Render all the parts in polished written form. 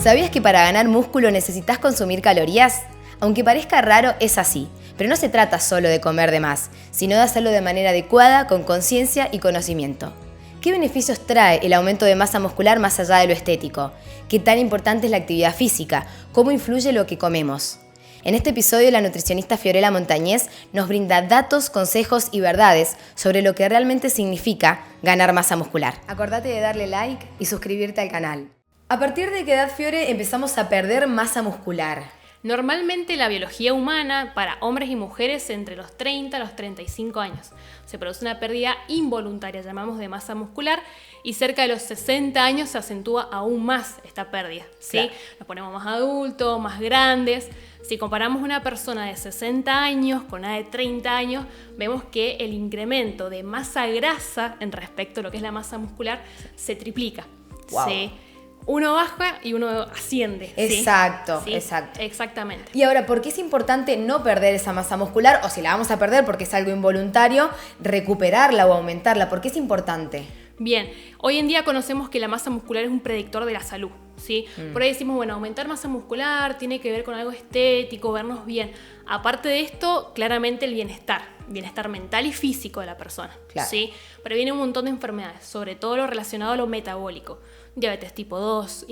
¿Sabías que para ganar músculo necesitas consumir calorías? Aunque parezca raro, es así. Pero no se trata solo de comer de más, sino de hacerlo de manera adecuada, con conciencia y conocimiento. ¿Qué beneficios trae el aumento de masa muscular más allá de lo estético? ¿Qué tan importante es la actividad física? ¿Cómo influye lo que comemos? En este episodio, la nutricionista Fiorella Montañez nos brinda datos, consejos y verdades sobre lo que realmente significa ganar masa muscular. Acordate de darle like y suscribirte al canal. ¿A partir de qué edad, Fiore, empezamos a perder masa muscular? Normalmente la biología humana para hombres y mujeres entre los 30 a los 35 años. Se produce una pérdida involuntaria, llamamos de masa muscular, y cerca de los 60 años se acentúa aún más esta pérdida, ¿sí? Claro. Nos ponemos más adultos, más grandes. Si comparamos una persona de 60 años con una de 30 años, vemos que el incremento de masa grasa en respecto a lo que es la masa muscular se triplica. Wow. ¿Sí? Uno baja y uno asciende. Exacto, ¿sí? exacto. Exactamente. Y ahora, ¿por qué es importante no perder esa masa muscular? O si la vamos a perder porque es algo involuntario, recuperarla o aumentarla. ¿Por qué es importante? Bien, hoy en día conocemos que la masa muscular es un predictor de la salud, ¿sí? Por ahí decimos, bueno, aumentar masa muscular tiene que ver con algo estético, vernos bien. Aparte de esto, claramente el bienestar mental y físico de la persona, Claro. ¿sí? Previene un montón de enfermedades, sobre todo lo relacionado a lo metabólico. Diabetes tipo 2,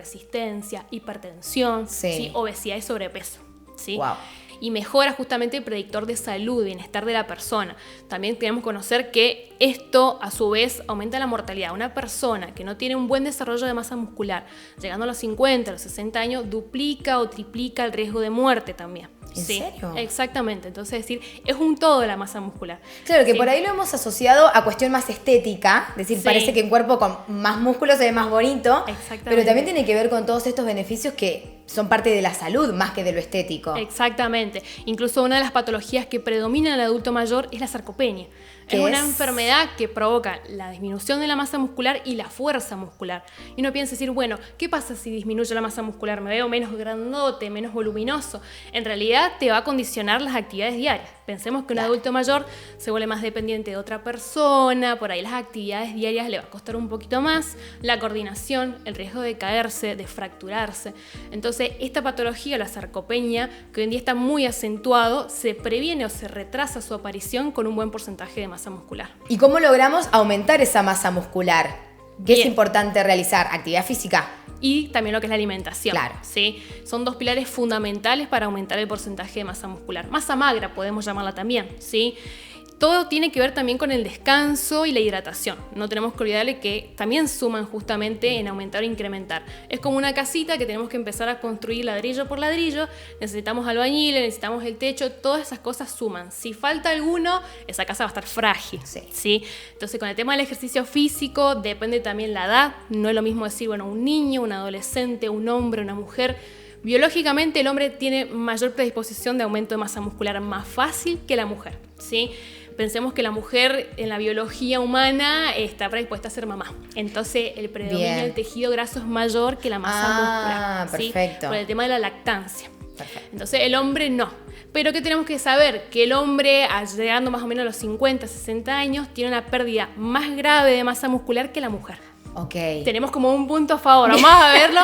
insulinoresistencia, hipertensión, Sí. ¿sí? Obesidad y sobrepeso, ¿sí? Wow. Y mejora justamente el predictor de salud, bienestar de la persona. También tenemos que conocer que esto, a su vez, aumenta la mortalidad. Una persona que no tiene un buen desarrollo de masa muscular, llegando a los 50, a los 60 años, duplica o triplica el riesgo de muerte también. ¿En serio? Exactamente. Entonces, es decir, es un todo de la masa muscular. Claro, que Sí. por ahí lo hemos asociado a cuestión más estética, es decir, Sí. parece que un cuerpo con más músculo se ve más bonito, Exactamente. pero también tiene que ver con todos estos beneficios que son parte de la salud más que de lo estético. Exactamente. Incluso una de las patologías que predomina en el adulto mayor es la sarcopenia. ¿Qué Es una es? enfermedad que provoca la disminución de la masa muscular y la fuerza muscular. Y uno piensa decir, bueno, ¿qué pasa si disminuye la masa muscular? ¿Me veo menos grandote, menos voluminoso? En realidad te va a condicionar las actividades diarias. Pensemos que un adulto mayor se vuelve más dependiente de otra persona, por ahí las actividades diarias le va a costar un poquito más, la coordinación, el riesgo de caerse, de fracturarse. Entonces, esta patología, la sarcopenia, que hoy en día está muy acentuado, se previene o se retrasa su aparición con un buen porcentaje de masa muscular. ¿Y cómo logramos aumentar esa masa muscular? ¿Qué es Bien. importante realizar? ¿Actividad física? Y también lo que es la alimentación. Claro. ¿Sí? Son dos pilares fundamentales para aumentar el porcentaje de masa muscular. Masa magra podemos llamarla también, ¿sí? Todo tiene que ver también con el descanso y la hidratación. No tenemos que olvidarle que también suman justamente en aumentar o incrementar. Es como una casita que tenemos que empezar a construir ladrillo por ladrillo. Necesitamos albañiles, necesitamos el techo, todas esas cosas suman. Si falta alguno, esa casa va a estar frágil. Sí. ¿Sí? Entonces, con el tema del ejercicio físico, depende también la edad. No es lo mismo decir, bueno, un niño, un adolescente, un hombre, una mujer. Biológicamente, el hombre tiene mayor predisposición de aumento de masa muscular más fácil que la mujer, ¿sí? Pensemos que la mujer en la biología humana está predispuesta a ser mamá. Entonces, el predominio Bien. del tejido graso es mayor que la masa muscular. ¿Sí? Perfecto. Por el tema de la lactancia. Perfecto. Entonces, el hombre no. Pero ¿qué tenemos que saber? Que el hombre, llegando más o menos a los 50, 60 años, tiene una pérdida más grave de masa muscular que la mujer. Ok. Tenemos como un punto a favor, vamos a verlo,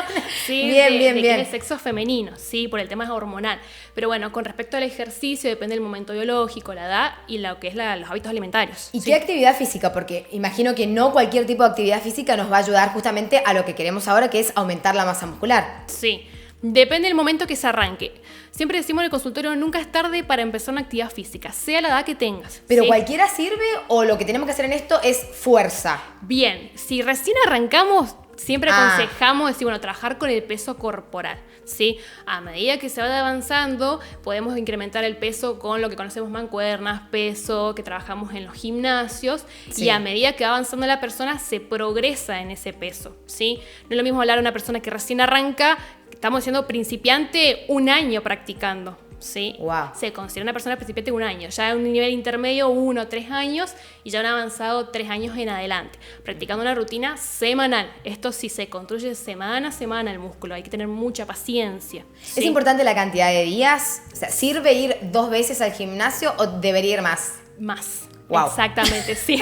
¿sí? Bien, de bien, que bien. el sexo femenino, ¿sí? Por el tema hormonal. Pero bueno, con respecto al ejercicio, depende del momento biológico, la edad y lo que es los hábitos alimentarios. ¿Y ¿sí? qué actividad física? Porque imagino que no cualquier tipo de actividad física nos va a ayudar justamente a lo que queremos ahora, que es aumentar la masa muscular. Sí, depende del momento que se arranque. Siempre decimos en el consultorio, nunca es tarde para empezar una actividad física, sea la edad que tengas. ¿Pero ¿sí? cualquiera sirve o lo que tenemos que hacer en esto es fuerza? Bien, si recién arrancamos, siempre Ah. aconsejamos decir, bueno, trabajar con el peso corporal, ¿sí? A medida que se vaya avanzando, podemos incrementar el peso con lo que conocemos mancuernas, peso, que trabajamos en los gimnasios, Sí. y a medida que va avanzando la persona, se progresa en ese peso, ¿sí? No es lo mismo hablar a una persona que recién arranca, estamos diciendo principiante, un año practicando. ¿Sí? Wow. Se considera una persona principiante un año, ya en un nivel intermedio 1 o 3 años y ya un avanzado 3 años en adelante, practicando una rutina semanal. Esto sí se construye semana a semana el músculo, hay que tener mucha paciencia. ¿Es ¿sí? importante la cantidad de días? O sea, ¿sirve ir 2 veces al gimnasio o debería ir más? Más. Wow. Exactamente, sí.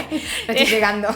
No estoy llegando.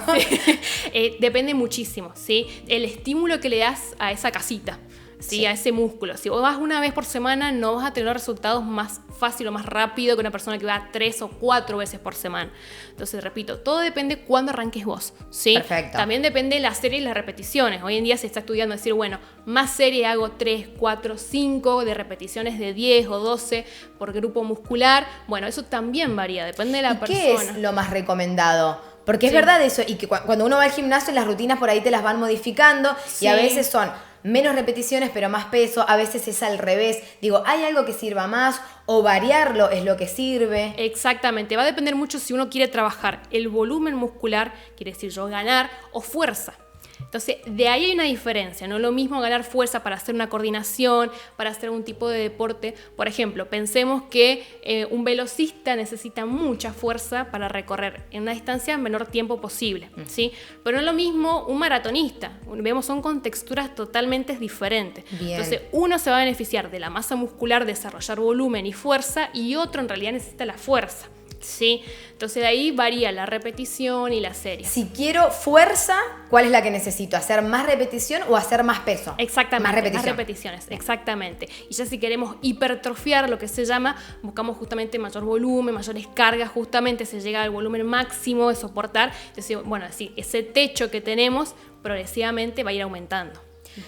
Depende muchísimo, ¿sí? El estímulo que le das a esa casita. ¿sí? A ese músculo. Si vos vas una vez por semana, no vas a tener resultados más fácil o más rápido que una persona que va 3 o 4 veces por semana. Entonces, repito, todo depende cuándo arranques vos, ¿sí? Perfecto. También depende de la serie y las repeticiones. Hoy en día se está estudiando decir, bueno, más serie hago 3, 4, 5 de repeticiones de 10 o 12 por grupo muscular. Bueno, eso también varía, depende de la persona. ¿Qué es lo más recomendado? Porque es verdad eso, y que cuando uno va al gimnasio, las rutinas por ahí te las van modificando, y a veces son menos repeticiones pero más peso, a veces es al revés. Digo, ¿hay algo que sirva más o variarlo es lo que sirve? Exactamente, va a depender mucho si uno quiere trabajar el volumen muscular, quiere decir yo ganar, o fuerza. Entonces, de ahí hay una diferencia, no es lo mismo ganar fuerza para hacer una coordinación, para hacer un tipo de deporte. Por ejemplo, pensemos que un velocista necesita mucha fuerza para recorrer en una distancia en menor tiempo posible, ¿sí? Pero no es lo mismo un maratonista, vemos, son con texturas totalmente diferentes. Bien. Entonces, uno se va a beneficiar de la masa muscular, desarrollar volumen y fuerza, y otro en realidad necesita la fuerza. Sí, entonces de ahí varía la repetición y la serie. Si quiero fuerza, ¿cuál es la que necesito? ¿Hacer más repetición o hacer más peso? Exactamente, más repeticiones, exactamente. Y ya si queremos hipertrofiar, lo que se llama, buscamos justamente mayor volumen, mayores cargas, justamente se llega al volumen máximo de soportar. Entonces, bueno, así, ese techo que tenemos progresivamente va a ir aumentando.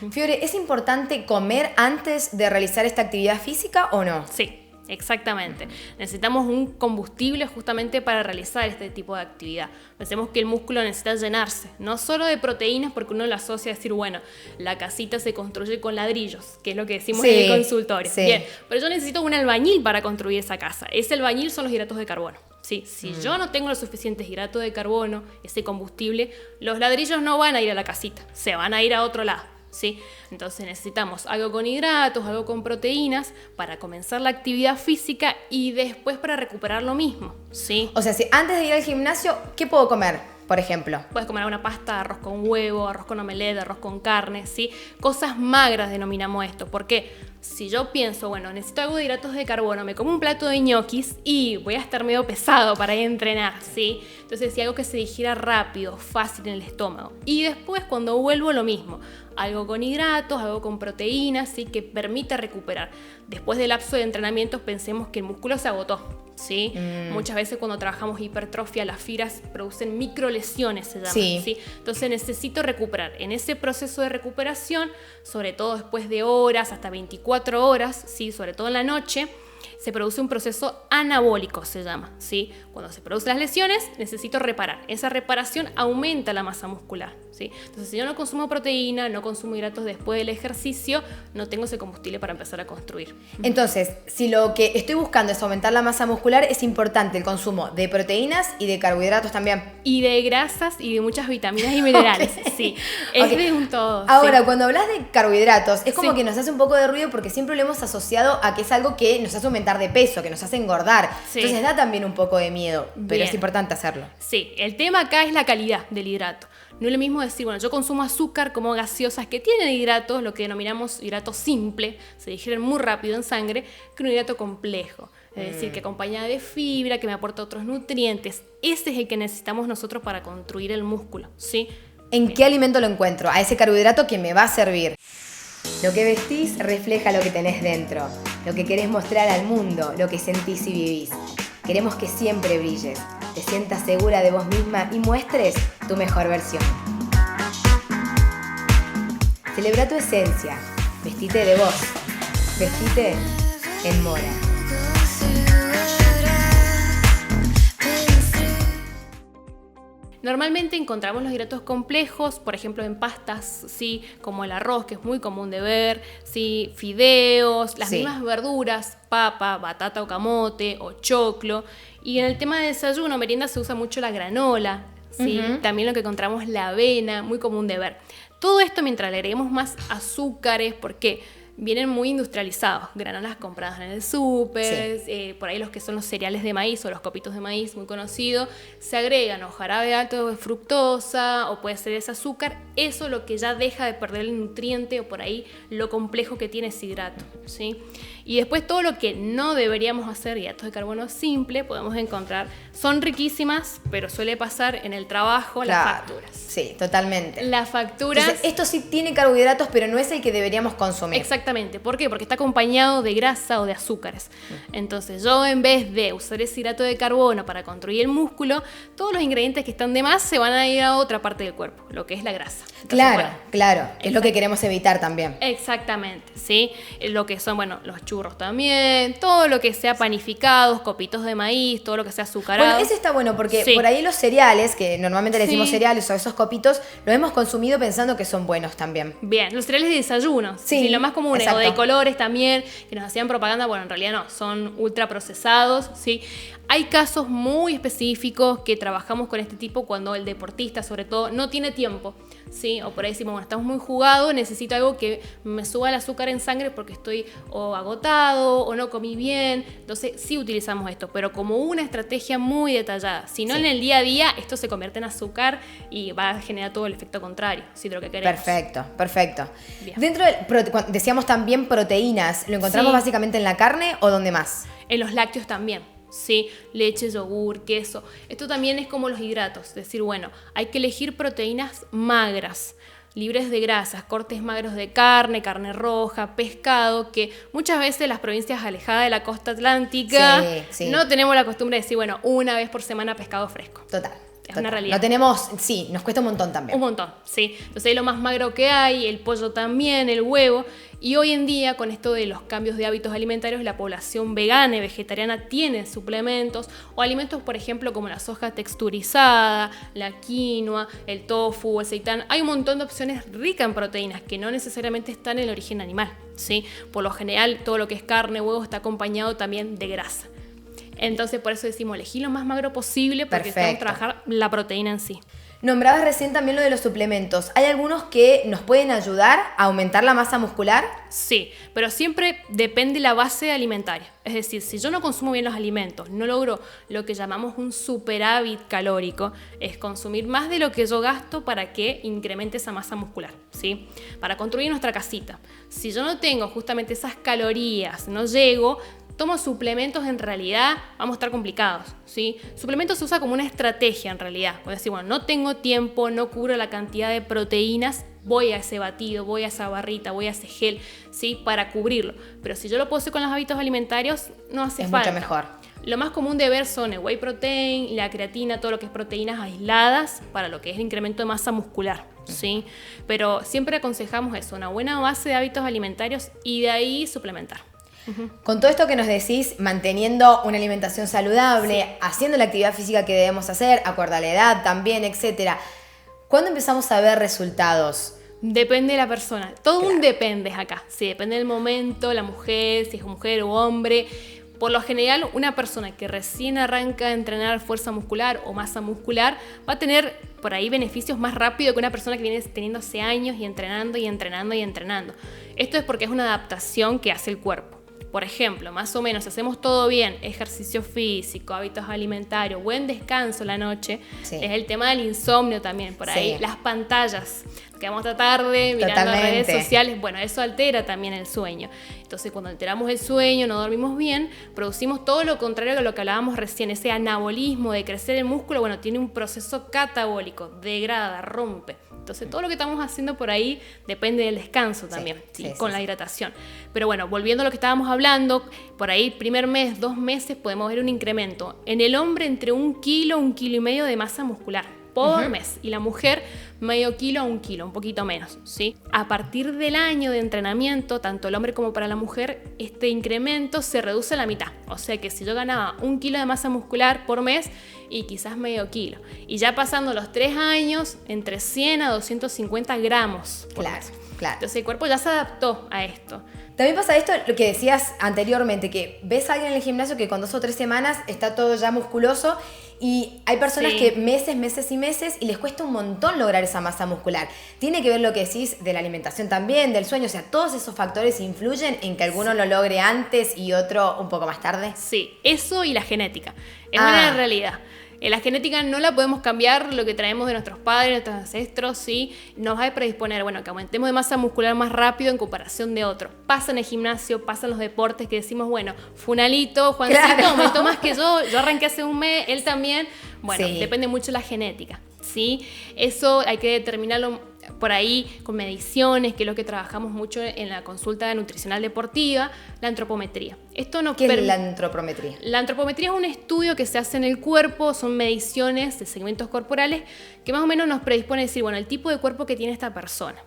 Fiore, ¿es importante comer antes de realizar esta actividad física o no? Sí. Exactamente. Necesitamos un combustible justamente para realizar este tipo de actividad. Pensemos que el músculo necesita llenarse, no solo de proteínas, porque uno lo asocia a decir, bueno, la casita se construye con ladrillos, que es lo que decimos en el consultorio. Sí. Bien, pero yo necesito un albañil para construir esa casa. Ese albañil son los hidratos de carbono. Sí, si yo no tengo los suficientes hidratos de carbono, ese combustible, los ladrillos no van a ir a la casita, se van a ir a otro lado. ¿Sí? Entonces necesitamos algo con hidratos, algo con proteínas para comenzar la actividad física y después para recuperar lo mismo, ¿sí? O sea, si antes de ir al gimnasio, ¿qué puedo comer, por ejemplo? Puedes comer una pasta, arroz con huevo, arroz con omelette, arroz con carne, ¿sí? Cosas magras denominamos esto, porque si yo pienso, bueno, necesito algo de hidratos de carbono, me como un plato de ñoquis y voy a estar medio pesado para ir a entrenar, ¿sí? Entonces, si algo que se digiera rápido, fácil en el estómago. Y después, cuando vuelvo, lo mismo. Algo con hidratos, algo con proteínas, ¿sí? Que permita recuperar. Después del lapso de entrenamientos, pensemos que el músculo se agotó, ¿sí? Muchas veces cuando trabajamos hipertrofia, las fibras producen microlesiones, se llaman, ¿sí? Entonces necesito recuperar. En ese proceso de recuperación, sobre todo después de horas, hasta 24 horas, ¿sí? Sobre todo en la noche, se produce un proceso anabólico, se llama, ¿sí? Cuando se producen las lesiones, necesito reparar. Esa reparación aumenta la masa muscular, ¿sí? Entonces, si yo no consumo proteína, no consumo hidratos después del ejercicio, no tengo ese combustible para empezar a construir. Entonces, si lo que estoy buscando es aumentar la masa muscular, es importante el consumo de proteínas y de carbohidratos también. Y de grasas y de muchas vitaminas y minerales, sí. Es de un todo. Ahora, sí. Cuando hablas de carbohidratos, es como que nos hace un poco de ruido porque siempre lo hemos asociado a que es algo que nos hace aumentar de peso, que nos hace engordar. Sí. Entonces da también un poco de miedo, pero es importante hacerlo. Sí, el tema acá es la calidad del hidrato. No es lo mismo decir, bueno, yo consumo azúcar como gaseosas que tienen hidratos, lo que denominamos hidrato simple, se digieren muy rápido en sangre, que un hidrato complejo. Es decir, que acompaña de fibra, que me aporta otros nutrientes. Ese es el que necesitamos nosotros para construir el músculo, ¿sí? ¿En qué alimento lo encuentro? A ese carbohidrato que me va a servir. Lo que vestís refleja lo que tenés dentro, lo que querés mostrar al mundo, lo que sentís y vivís. Queremos que siempre brilles, te sientas segura de vos misma y muestres tu mejor versión. Celebra tu esencia, vestite de vos, vestite en Mora. Normalmente encontramos los hidratos complejos, por ejemplo en pastas, ¿sí? Como el arroz, que es muy común de ver, ¿sí? Fideos, las mismas verduras, papa, batata o camote o choclo. Y en el tema de desayuno, merienda, se usa mucho la granola, ¿sí? También lo que encontramos la avena, muy común de ver. Todo esto mientras le agreguemos más azúcares, porque vienen muy industrializados, granolas compradas en el súper, Sí. por ahí los que son los cereales de maíz o los copitos de maíz, muy conocidos, se agregan o jarabe alto de fructosa o puede ser ese azúcar, eso lo que ya deja de perder el nutriente o por ahí lo complejo que tiene ese hidrato, ¿sí? Y después todo lo que no deberíamos hacer, hidratos de carbono simple, podemos encontrar, son riquísimas, pero suele pasar en el trabajo las facturas. Sí, totalmente. Las facturas... Entonces, esto sí tiene carbohidratos, pero no es el que deberíamos consumir. Exactamente. ¿Por qué? Porque está acompañado de grasa o de azúcares. Entonces, yo en vez de usar ese hidrato de carbono para construir el músculo, todos los ingredientes que están de más se van a ir a otra parte del cuerpo, lo que es la grasa. Entonces, Claro, bueno, claro. Es lo que queremos evitar también. exactamente, ¿sí? Lo que son, bueno, los churros también, todo lo que sea panificados, copitos de maíz, todo lo que sea azucarado. Bueno, ese está bueno porque Sí. por ahí los cereales, que normalmente le decimos Sí. cereales o esos copitos, los hemos consumido pensando que son buenos también. Bien, los cereales de desayuno, Sí, lo más común, o exacto. de colores también, que nos hacían propaganda, bueno, en realidad no, son ultraprocesados, ¿sí? Hay casos muy específicos que trabajamos con este tipo cuando el deportista, sobre todo, no tiene tiempo, ¿sí? O por ahí decimos, bueno, estamos muy jugados, necesito algo que me suba el azúcar en sangre porque estoy o agotado o no comí bien, entonces sí utilizamos esto, pero como una estrategia muy detallada, si no Sí. en el día a día esto se convierte en azúcar y va a generar todo el efecto contrario, si de lo que queremos. Perfecto, perfecto. Bien. Dentro del, decíamos también proteínas, ¿lo encontramos Sí. básicamente en la carne o dónde más? En los lácteos también, ¿sí? Leche, yogur, queso. Esto también es como los hidratos. Es decir, bueno, hay que elegir proteínas magras, libres de grasas, cortes magros de carne, carne roja, pescado, que muchas veces las provincias alejadas de la costa atlántica Sí, sí. no tenemos la costumbre de decir, bueno, una vez por semana pescado fresco. Total. Es una realidad. Lo tenemos, sí, nos cuesta un montón también. Un montón, sí. Entonces es lo más magro que hay, el pollo también, el huevo. Y hoy en día, con esto de los cambios de hábitos alimentarios, la población vegana y vegetariana tiene suplementos o alimentos, por ejemplo, como la soja texturizada, la quinoa, el tofu, el seitán. Hay un montón de opciones ricas en proteínas que no necesariamente están en el origen animal, ¿sí? Por lo general, todo lo que es carne, huevo, está acompañado también de grasa. Entonces, por eso decimos, elegí lo más magro posible porque Perfecto. tenemos que trabajar la proteína en sí. Nombrabas recién también lo de los suplementos. ¿Hay algunos que nos pueden ayudar a aumentar la masa muscular? Sí, pero siempre depende la base alimentaria. Es decir, si yo no consumo bien los alimentos, no logro lo que llamamos un superávit calórico, es consumir más de lo que yo gasto para que incremente esa masa muscular, ¿sí? Para construir nuestra casita. Si yo no tengo justamente esas calorías, no llego, tomo suplementos, en realidad vamos a estar complicados, ¿sí? Suplementos se usa como una estrategia en realidad. Puedes decir, bueno, no tengo tiempo, no cubro la cantidad de proteínas, voy a ese batido, voy a esa barrita, voy a ese gel, ¿sí? Para cubrirlo. Pero si yo lo puedo hacer con los hábitos alimentarios, no hace falta. Mucho mejor. Lo más común de ver son el whey protein, la creatina, todo lo que es proteínas aisladas para lo que es el incremento de masa muscular, ¿sí? Pero siempre aconsejamos eso, una buena base de hábitos alimentarios y de ahí suplementar. Con todo esto que nos decís, manteniendo una alimentación saludable, haciendo la actividad física que debemos hacer, acorde a la edad también, etcétera, ¿cuándo empezamos a ver resultados? Depende de la persona. Todo Claro. un depende acá. Sí, depende del momento, la mujer, si es mujer o hombre. Por lo general, una persona que recién arranca a entrenar fuerza muscular o masa muscular va a tener por ahí beneficios más rápido que una persona que viene teniendo hace años y entrenando y entrenando y entrenando. Esto es porque es una adaptación que hace el cuerpo. Por ejemplo, más o menos, si hacemos todo bien, ejercicio físico, hábitos alimentarios, buen descanso la noche, Sí. es el tema del insomnio también, por ahí, Sí. las pantallas, quedamos hasta tarde mirando Totalmente. redes sociales, bueno, eso altera también el sueño. Entonces, cuando alteramos el sueño, no dormimos bien, producimos todo lo contrario de lo que hablábamos recién, ese anabolismo de crecer el músculo, bueno, tiene un proceso catabólico, degrada, rompe. Entonces, todo lo que estamos haciendo por ahí depende del descanso también, ¿sí? sí, Con sí, la sí. hidratación. Pero bueno, volviendo a lo que estábamos hablando, por ahí primer mes, 2 meses podemos ver un incremento. En el hombre entre 1 kilo, 1,5 kilos de masa muscular por mes. Y la mujer medio kilo a 1 kilo, un poquito menos, ¿sí? A partir del año de entrenamiento, tanto el hombre como para la mujer, este incremento se reduce a la mitad. O sea que si yo ganaba 1 kilo de masa muscular por mes y quizás medio kilo. Y ya pasando los 3 años, entre 100 a 250 gramos por Claro, mes. claro. Entonces el cuerpo ya se adaptó a esto. También pasa esto, lo que decías anteriormente, que ves a alguien en el gimnasio que con 2 o 3 semanas está todo ya musculoso Y hay personas Sí. que meses y meses y les cuesta un montón lograr esa masa muscular. Tiene que ver lo que decís de la alimentación también, del sueño. O sea, todos esos factores influyen en que alguno lo logre antes y otro un poco más tarde. Sí, eso y la genética. Es Ah. una realidad. La genética no la podemos cambiar, lo que traemos de nuestros padres, de nuestros ancestros, sí, nos va a predisponer, bueno, que aumentemos de masa muscular más rápido en comparación de otros. Pasa en el gimnasio, pasa en los deportes que decimos, bueno, Funalito, Juancito, Claro. aumentó más que yo arranqué hace un mes, él también. Bueno, Sí. depende mucho de la genética, ¿sí? Eso hay que determinarlo por ahí con mediciones, que es lo que trabajamos mucho en la consulta nutricional deportiva, la antropometría. Esto nos ¿Qué es permite... la antropometría? La antropometría es un estudio que se hace en el cuerpo, son mediciones de segmentos corporales que más o menos nos predispone a decir, bueno, el tipo de cuerpo que tiene esta persona.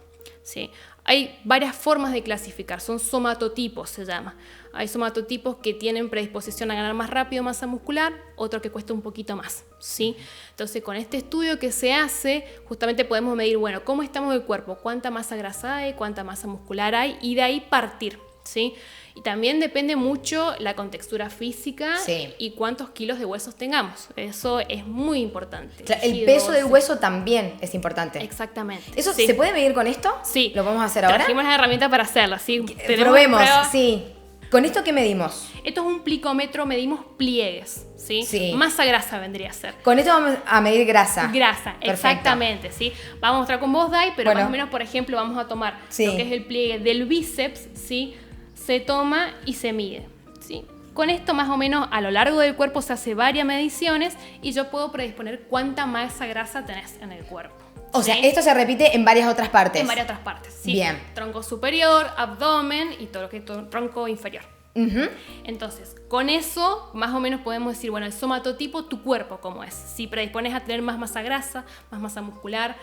¿Sí? Hay varias formas de clasificar, son somatotipos se llama. Hay somatotipos que tienen predisposición a ganar más rápido masa muscular, otro que cuesta un poquito más, ¿sí? Entonces, con este estudio que se hace, justamente podemos medir, bueno, cómo estamos del cuerpo, cuánta masa grasa hay, cuánta masa muscular hay, y de ahí partir, ¿sí? Y también depende mucho la contextura física Sí. y cuántos kilos de huesos tengamos. Eso es muy importante. Claro, el Tejido, peso del sí. hueso también es importante. Exactamente. ¿Eso sí. se puede medir con esto? Sí. ¿Lo podemos hacer ahora? Trajimos las herramientas para hacerlo, ¿sí? Tenemos Probemos, pruebas. sí. ¿Con esto qué medimos? Esto es un plicómetro, medimos pliegues, ¿sí? Sí. Masa grasa vendría a ser. Con esto vamos a medir grasa. Grasa, Perfecto. exactamente, ¿sí? Vamos a mostrar con vos, Dai, pero Bueno. más o menos, por ejemplo, vamos a tomar Sí. lo que es el pliegue del bíceps, ¿sí? Se toma y se mide, ¿sí? Con esto más o menos a lo largo del cuerpo se hace varias mediciones y yo puedo predisponer cuánta masa grasa tenés en el cuerpo. O sea, ¿sí? esto se repite en varias otras partes. En varias otras partes, ¿sí? Bien. Tronco superior, abdomen y todo lo que es tronco inferior. Ujú. Entonces, con eso más o menos podemos decir, bueno, el somatotipo, tu cuerpo cómo es. Si predispones a tener más masa grasa, más masa muscular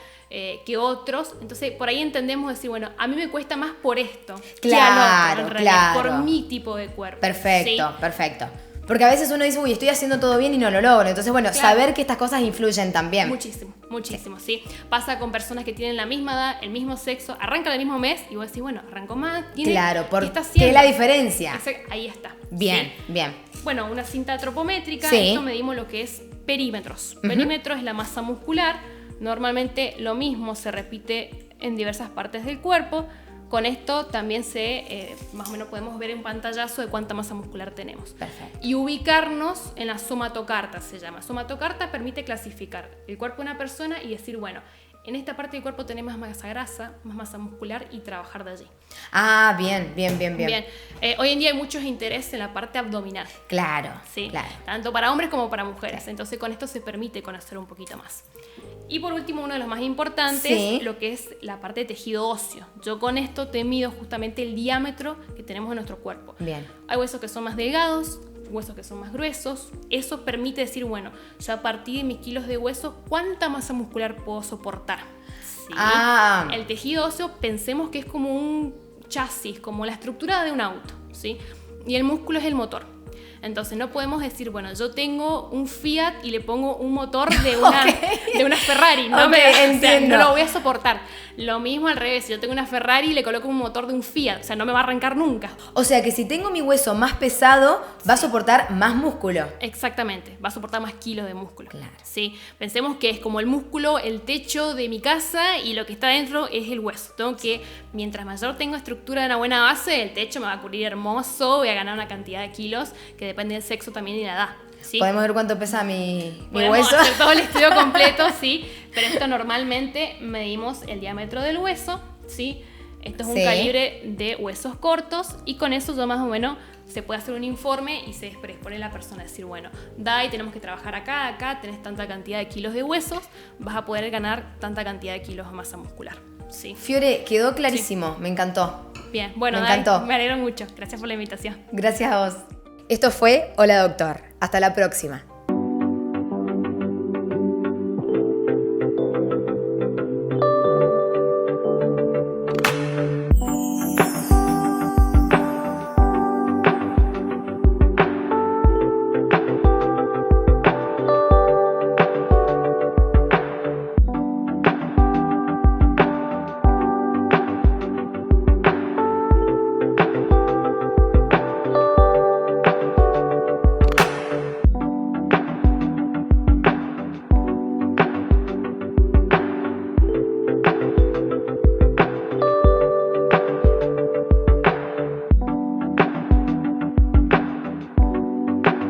que otros, entonces por ahí entendemos decir, bueno, a mí me cuesta más por esto que al otro, en realidad, claro. por mi tipo de cuerpo. Perfecto, ¿sí? perfecto. Porque a veces uno dice, uy, estoy haciendo todo bien y no lo logro. Entonces, bueno, Claro. saber que estas cosas influyen también. Muchísimo, muchísimo, sí. Pasa con personas que tienen la misma edad, el mismo sexo, arrancan el mismo mes y vos decís, bueno, arrancó más, tiene... Claro, ¿qué ¿por está qué haciendo? es la diferencia? Ahí está. Bien, ¿sí? bien. Bueno, una cinta antropométrica, Sí. esto medimos lo que es perímetros. Perímetro es la masa muscular, normalmente lo mismo se repite en diversas partes del cuerpo. Con esto también más o menos podemos ver en pantallazo de cuánta masa muscular tenemos. Perfecto. Y ubicarnos en la somatocarta, se llama. Somatocarta permite clasificar el cuerpo de una persona y decir, bueno, en esta parte del cuerpo tenemos más masa grasa, más masa muscular y trabajar de allí. Ah, bien, bien, bien, bien. Bien, hoy en día hay muchos intereses en la parte abdominal. Claro, ¿sí? claro. Tanto para hombres como para mujeres. Entonces con esto se permite conocer un poquito más. Y por último, uno de los más importantes, Sí. lo que es la parte de tejido óseo. Yo con esto te mido justamente el diámetro que tenemos en nuestro cuerpo. Bien. Hay huesos que son más delgados, huesos que son más gruesos. Eso permite decir, bueno, ya a partir de mis kilos de hueso, ¿cuánta masa muscular puedo soportar? ¿Sí? Ah. El tejido óseo, pensemos que es como un chasis, como la estructura de un auto, ¿sí? Y el músculo es el motor. Entonces no podemos decir, bueno, yo tengo un Fiat y le pongo un motor de una Ferrari. No, Ok, o sea, entiendo. no lo voy a soportar. Lo mismo al revés, si yo tengo una Ferrari y le coloco un motor de un Fiat, o sea, no me va a arrancar nunca. O sea que si tengo mi hueso más pesado, va a soportar más músculo. Exactamente, va a soportar más kilos de músculo. Claro. ¿Sí? Pensemos que es como el músculo, el techo de mi casa y lo que está dentro es el hueso. Tengo que, mientras mayor tengo estructura de una buena base, el techo me va a cubrir hermoso, voy a ganar una cantidad de kilos que depende del sexo también y la edad. ¿sí? ¿Podemos ver cuánto pesa mi Podemos hueso? hacer todo el estudio completo, sí, pero esto normalmente medimos el diámetro del hueso, ¿sí? Esto es un Sí. calibre de huesos cortos y con eso yo más o menos se puede hacer un informe y se predispone la persona a decir, bueno, Dai, tenemos que trabajar acá, tenés tanta cantidad de kilos de huesos, vas a poder ganar tanta cantidad de kilos de masa muscular, ¿sí? Fiore, quedó clarísimo, me encantó. Bien, bueno, Me Dai, encantó. me alegro mucho, gracias por la invitación. Gracias a vos. Esto fue Hola Doctor. Hasta la próxima.